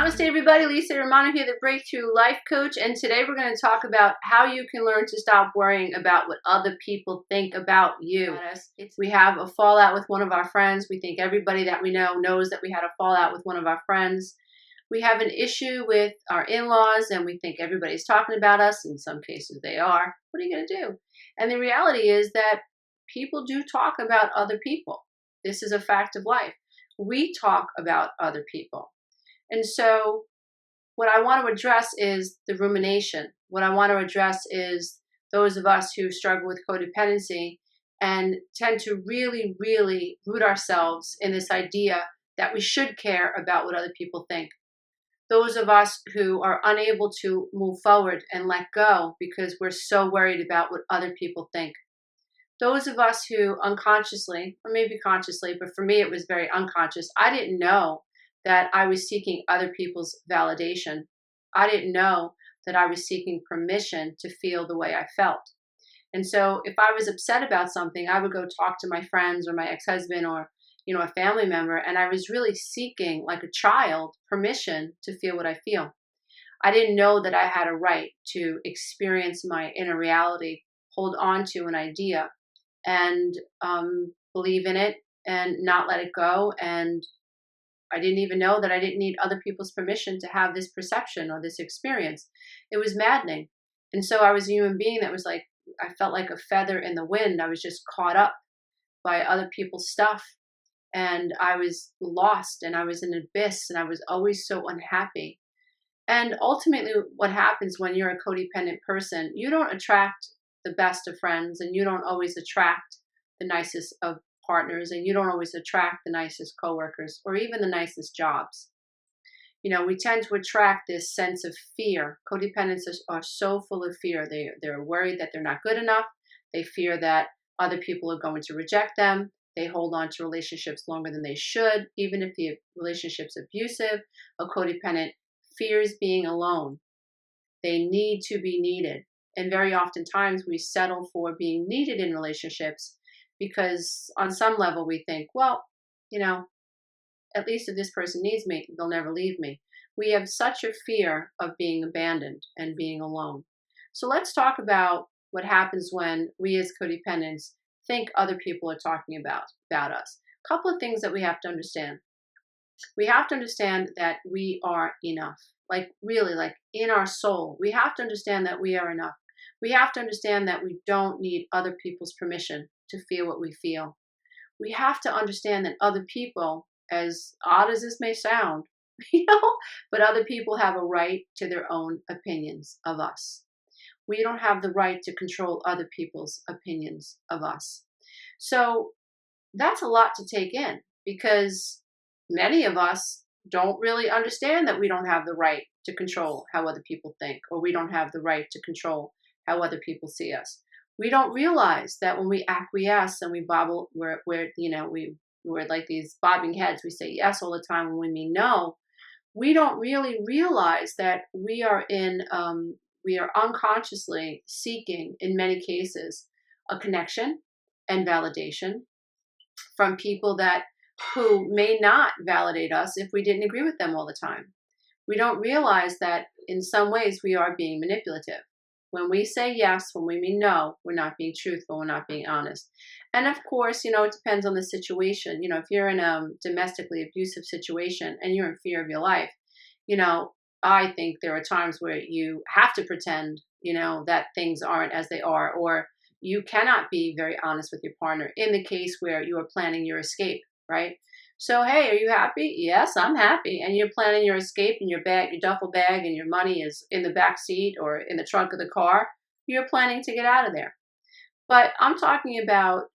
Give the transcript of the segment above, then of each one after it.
Namaste everybody, Lisa Romano here, the Breakthrough Life Coach, and today we're going to talk about how you can learn to stop worrying about what other people think about you. We have a fallout with one of our friends. We think everybody that we know knows that we had a fallout with one of our friends. We have an issue with our in-laws and we think everybody's talking about us. In some cases they are. What are you going to do? And the reality is that people do talk about other people. This is a fact of life. We talk about other people. And so what I want to address is the rumination. What I want to address is those of us who struggle with codependency and tend to really, really root ourselves in this idea that we should care about what other people think. Those of us who are unable to move forward and let go because we're so worried about what other people think. Those of us who unconsciously, or maybe consciously, but for me it was very unconscious, I didn't know that I was seeking other people's validation. I didn't know that I was seeking permission to feel the way I felt. And so if I was upset about something, I would go talk to my friends or my ex-husband or, a family member, and I was really seeking, like a child, permission to feel what I feel. I didn't know that I had a right to experience my inner reality, hold on to an idea, and believe in it and not let it go. And I didn't even know that I didn't need other people's permission to have this perception or this experience. It was maddening. And so I was a human being that was like, I felt like a feather in the wind. I was just caught up by other people's stuff. And I was lost and I was in an abyss and I was always so unhappy. And ultimately what happens when you're a codependent person, you don't attract the best of friends and you don't always attract the nicest of partners, and you don't always attract the nicest coworkers or even the nicest jobs. We tend to attract this sense of fear. Codependents are so full of fear. They're worried that they're not good enough. They fear that other people are going to reject them. They hold on to relationships longer than they should, even if the relationship's abusive. A codependent fears being alone. They need to be needed. And very oftentimes we settle for being needed in relationships because on some level we think, well, at least if this person needs me, they'll never leave me. We have such a fear of being abandoned and being alone. So let's talk about what happens when we as codependents think other people are talking about us. A couple of things that we have to understand. We have to understand that we are enough. Like really, like in our soul, we have to understand that we are enough. We have to understand that we don't need other people's permission to feel what we feel. We have to understand that other people, as odd as this may sound, but other people have a right to their own opinions of us. We don't have the right to control other people's opinions of us. So that's a lot to take in because many of us don't really understand that we don't have the right to control how other people think, or we don't have the right to control how other people see us. We don't realize that when we acquiesce and we bobble, we're like these bobbing heads. We say yes all the time when we mean no. We don't really realize that we are unconsciously seeking, in many cases, a connection and validation from people who may not validate us if we didn't agree with them all the time. We don't realize that in some ways we are being manipulative. When we say yes, when we mean no, we're not being truthful, we're not being honest. And of course, it depends on the situation. If you're in a domestically abusive situation and you're in fear of your life, I think there are times where you have to pretend, that things aren't as they are, or you cannot be very honest with your partner in the case where you are planning your escape, right? So, hey, are you happy? Yes, I'm happy. And you're planning your escape in your bag, your duffel bag, and your money is in the back seat or in the trunk of the car. You're planning to get out of there. But I'm talking about,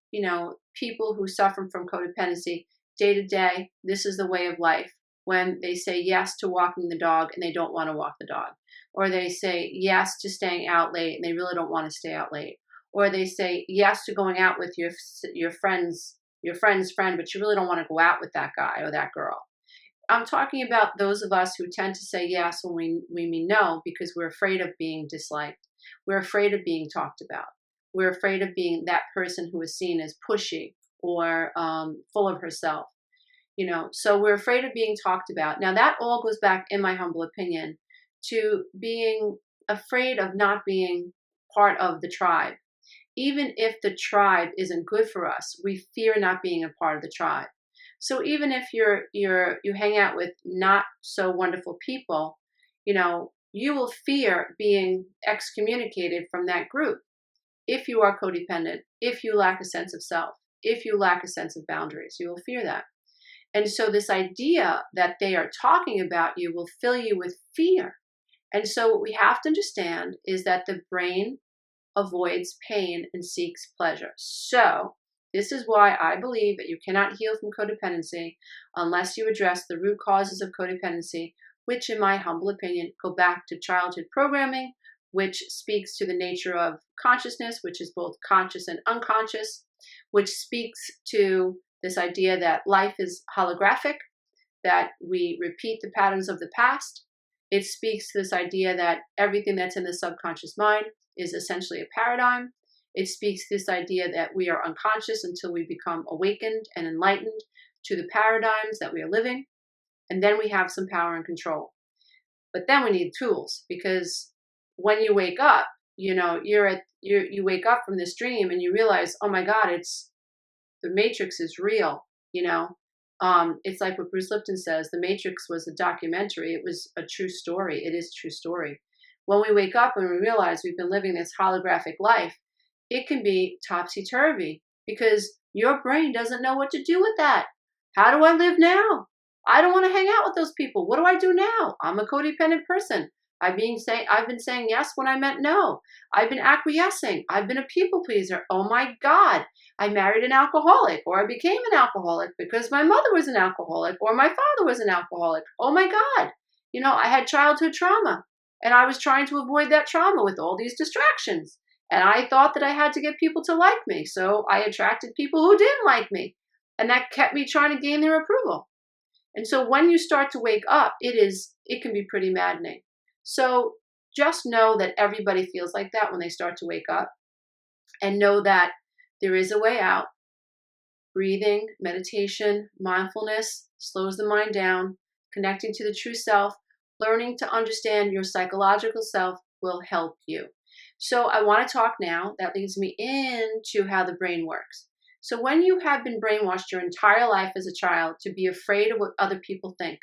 people who suffer from codependency day to day. This is the way of life. When they say yes to walking the dog and they don't want to walk the dog. Or they say yes to staying out late and they really don't want to stay out late. Or they say yes to going out with your friend's friend, but you really don't want to go out with that guy or that girl. I'm talking about those of us who tend to say yes when we mean no because we're afraid of being disliked. We're afraid of being talked about. We're afraid of being that person who is seen as pushy or full of herself. So we're afraid of being talked about. Now that all goes back, in my humble opinion, to being afraid of not being part of the tribe. Even if the tribe isn't good for us, we fear not being a part of the tribe. So even if you hang out with not so wonderful people, you will fear being excommunicated from that group if you are codependent, if you lack a sense of self, if you lack a sense of boundaries. You will fear that. And so this idea that they are talking about you will fill you with fear. And so what we have to understand is that the brain avoids pain and seeks pleasure. So this is why I believe that you cannot heal from codependency unless you address the root causes of codependency, which in my humble opinion go back to childhood programming, which speaks to the nature of consciousness, which is both conscious and unconscious, which speaks to this idea that life is holographic, that we repeat the patterns of the past. It speaks to this idea that everything that's in the subconscious mind is essentially a paradigm. It speaks to this idea that we are unconscious until we become awakened and enlightened to the paradigms that we are living. And then we have some power and control. But then we need tools, because when you wake up, you wake up from this dream and you realize, oh my God, the Matrix is real. It's like what Bruce Lipton says, the Matrix was a documentary. It was a true story. It is a true story. When we wake up and we realize we've been living this holographic life, it can be topsy-turvy because your brain doesn't know what to do with that. How do I live now? I don't want to hang out with those people. What do I do now? I'm a codependent person. I've been saying yes when I meant no. I've been acquiescing. I've been a people pleaser. Oh my God. I married an alcoholic, or I became an alcoholic because my mother was an alcoholic, or my father was an alcoholic. Oh my God. I had childhood trauma, and I was trying to avoid that trauma with all these distractions. And I thought that I had to get people to like me. So I attracted people who didn't like me. And that kept me trying to gain their approval. And so when you start to wake up, it can be pretty maddening. So just know that everybody feels like that when they start to wake up, and know that there is a way out. Breathing, meditation, mindfulness slows the mind down. Connecting to the true self, learning to understand your psychological self will help you. So I want to talk now. That leads me into how the brain works. So when you have been brainwashed your entire life as a child to be afraid of what other people think,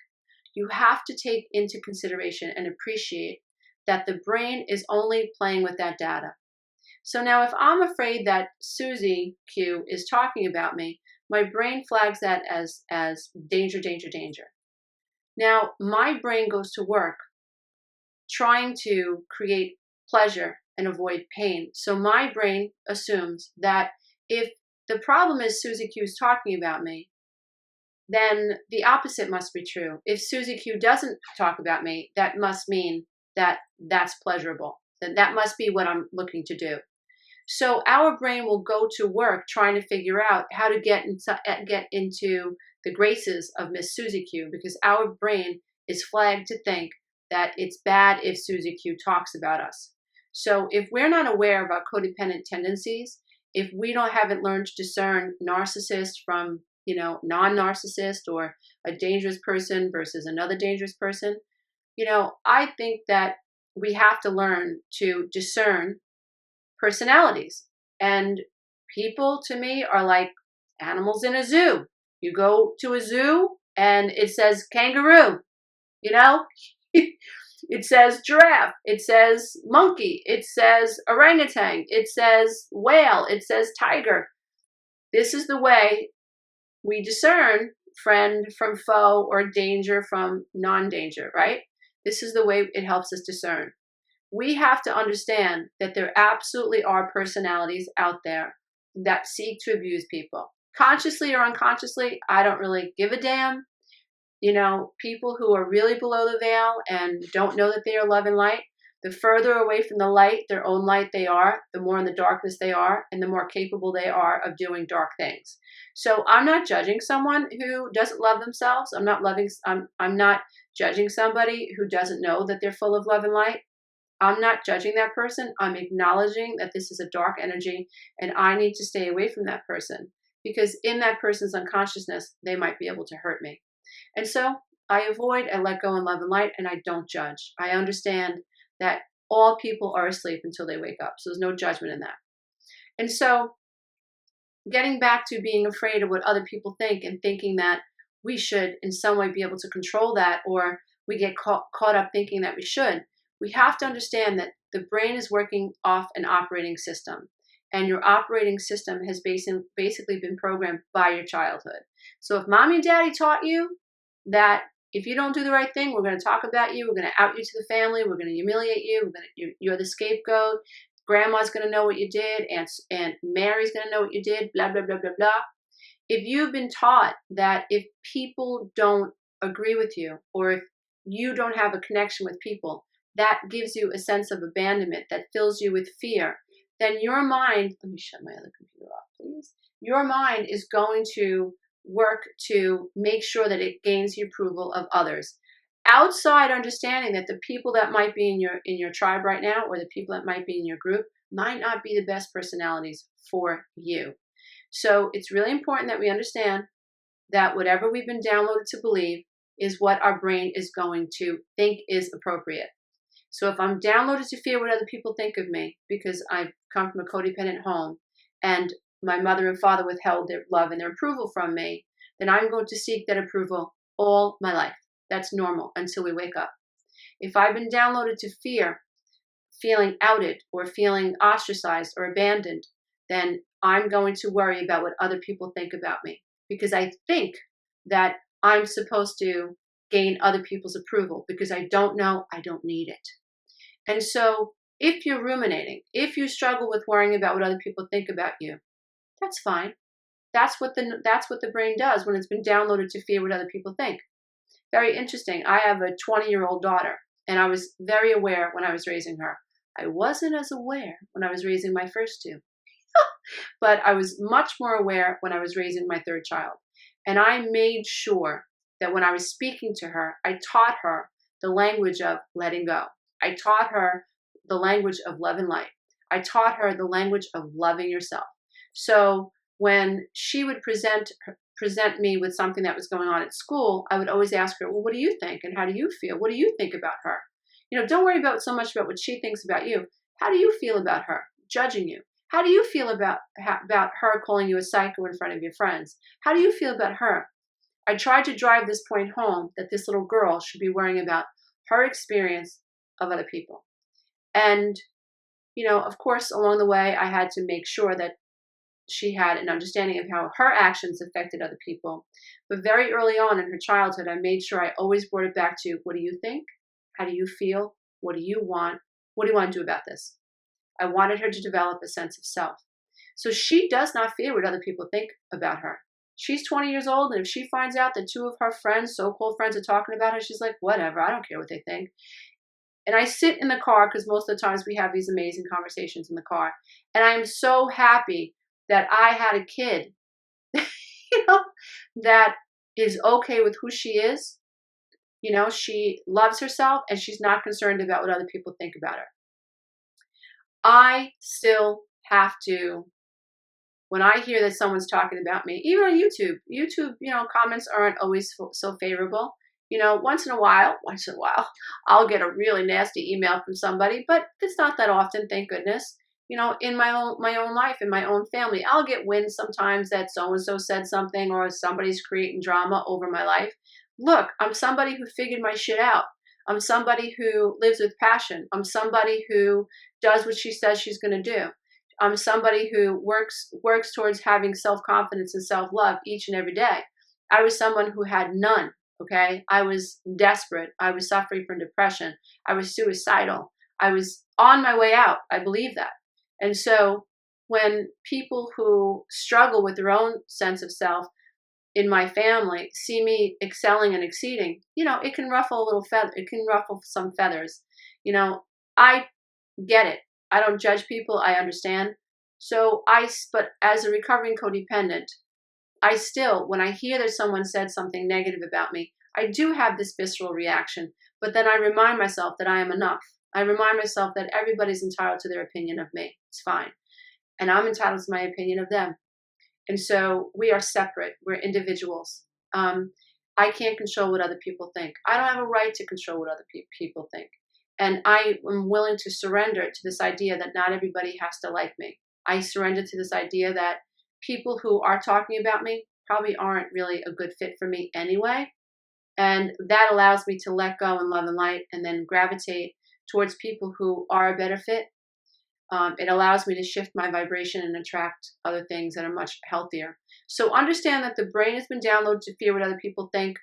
you have to take into consideration and appreciate that the brain is only playing with that data. So now if I'm afraid that Susie Q is talking about me, my brain flags that as danger, danger, danger. Now my brain goes to work trying to create pleasure and avoid pain. So my brain assumes that if the problem is Susie Q is talking about me, then the opposite must be true. If Susie Q doesn't talk about me, that must mean that that's pleasurable. That must be what I'm looking to do. So our brain will go to work trying to figure out how to get into the graces of Miss Susie Q, because our brain is flagged to think that it's bad if Susie Q talks about us. So if we're not aware of our codependent tendencies, if we haven't learned to discern narcissist from non-narcissist, or a dangerous person versus another dangerous person, I think that we have to learn to discern personalities. And people, to me, are like animals in a zoo. You go to a zoo and it says kangaroo, it says giraffe, it says monkey, it says orangutan, it says whale, it says tiger. This is the way we discern friend from foe or danger from non-danger, right? This is the way it helps us discern. We have to understand that there absolutely are personalities out there that seek to abuse people. Consciously or unconsciously, I don't really give a damn. People who are really below the veil and don't know that they are love and light, the further away from the light, their own light they are, the more in the darkness they are, and the more capable they are of doing dark things. So I'm not judging someone who doesn't love themselves. I'm not judging somebody who doesn't know that they're full of love and light. I'm not judging that person. I'm acknowledging that this is a dark energy and I need to stay away from that person. because in that person's unconsciousness, they might be able to hurt me. And so I avoid, I let go in love and light, and I don't judge. I understand that all people are asleep until they wake up. So there's no judgment in that. And so getting back to being afraid of what other people think and thinking that we should in some way be able to control that, or we get caught up thinking that we should, we have to understand that the brain is working off an operating system. And your operating system has basically been programmed by your childhood. So if mommy and daddy taught you that if you don't do the right thing, we're going to talk about you, we're going to out you to the family, we're going to humiliate you, you're the scapegoat, grandma's going to know what you did, Aunt Mary's going to know what you did, blah, blah, blah, blah, blah. If you've been taught that if people don't agree with you, or if you don't have a connection with people, that gives you a sense of abandonment, that fills you with fear, then your mind, let me shut my other computer off, please. Your mind is going to work to make sure that it gains the approval of others. Outside understanding that the people that might be in your tribe right now, or the people that might be in your group, might not be the best personalities for you. So it's really important that we understand that whatever we've been downloaded to believe is what our brain is going to think is appropriate. So if I'm downloaded to fear what other people think of me because I've come from a codependent home and my mother and father withheld their love and their approval from me, then I'm going to seek that approval all my life. That's normal until we wake up. If I've been downloaded to fear, feeling outed or feeling ostracized or abandoned, then I'm going to worry about what other people think about me because I think that I'm supposed to gain other people's approval because I don't know, I don't need it. And so if you're ruminating, if you struggle with worrying about what other people think about you, that's fine. That's what the brain does when it's been downloaded to fear what other people think. Very interesting. I have a 20-year-old daughter, and I was very aware when I was raising her. I wasn't as aware when I was raising my first two, but I was much more aware when I was raising my third child. And I made sure that when I was speaking to her, I taught her the language of letting go. I taught her the language of love and light. I taught her the language of loving yourself. So when she would present me with something that was going on at school, I would always ask her, well, what do you think? And how do you feel? What do you think about her? Don't worry about so much about what she thinks about you. How do you feel about her judging you? How do you feel about her calling you a psycho in front of your friends? How do you feel about her? I tried to drive this point home that this little girl should be worrying about her experience of other people. And, of course, along the way, I had to make sure that she had an understanding of how her actions affected other people. But very early on in her childhood, I made sure I always brought it back to, what do you think? How do you feel? What do you want? What do you want to do about this? I wanted her to develop a sense of self. So she does not fear what other people think about her. She's 20 years old, and if she finds out that two of her friends, so-called friends, are talking about her, she's like, whatever, I don't care what they think. And I sit in the car, because most of the times we have these amazing conversations in the car, and I am so happy that I had a kid, that is okay with who she is. She loves herself, and she's not concerned about what other people think about her. I still have to, when I hear that someone's talking about me, even on YouTube, comments aren't always so favorable. Once in a while, I'll get a really nasty email from somebody, but it's not that often, thank goodness. In my own life, in my own family, I'll get wind sometimes that so-and-so said something, or somebody's creating drama over my life. Look, I'm somebody who figured my shit out. I'm somebody who lives with passion. I'm somebody who does what she says she's going to do. I'm somebody who works towards having self-confidence and self-love each and every day. I was someone who had none, okay? I was desperate. I was suffering from depression. I was suicidal. I was on my way out. I believe that. And so when people who struggle with their own sense of self in my family see me excelling and exceeding, it can ruffle a little feather. It can ruffle some feathers. I get it. I don't judge people. I understand. But as a recovering codependent, I still, when I hear that someone said something negative about me, I do have this visceral reaction, but then I remind myself that I am enough. I remind myself that everybody's entitled to their opinion of me. It's fine. And I'm entitled to my opinion of them. And so we are separate. We're individuals. I can't control what other people think. I don't have a right to control what other people think. And I am willing to surrender to this idea that not everybody has to like me. I surrender to this idea that people who are talking about me probably aren't really a good fit for me anyway. And that allows me to let go in love and light and then gravitate towards people who are a better fit. It allows me to shift my vibration and attract other things that are much healthier. So understand that the brain has been downloaded to fear what other people think.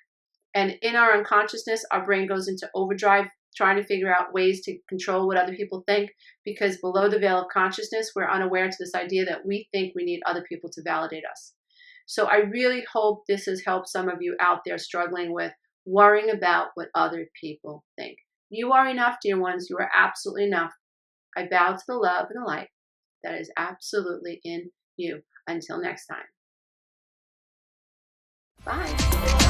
And in our unconsciousness, our brain goes into overdrive, trying to figure out ways to control what other people think, because below the veil of consciousness, we're unaware to this idea that we think we need other people to validate us. So I really hope this has helped some of you out there struggling with worrying about what other people think. You are enough, dear ones. You are absolutely enough. I bow to the love and the light that is absolutely in you. Until next time. Bye.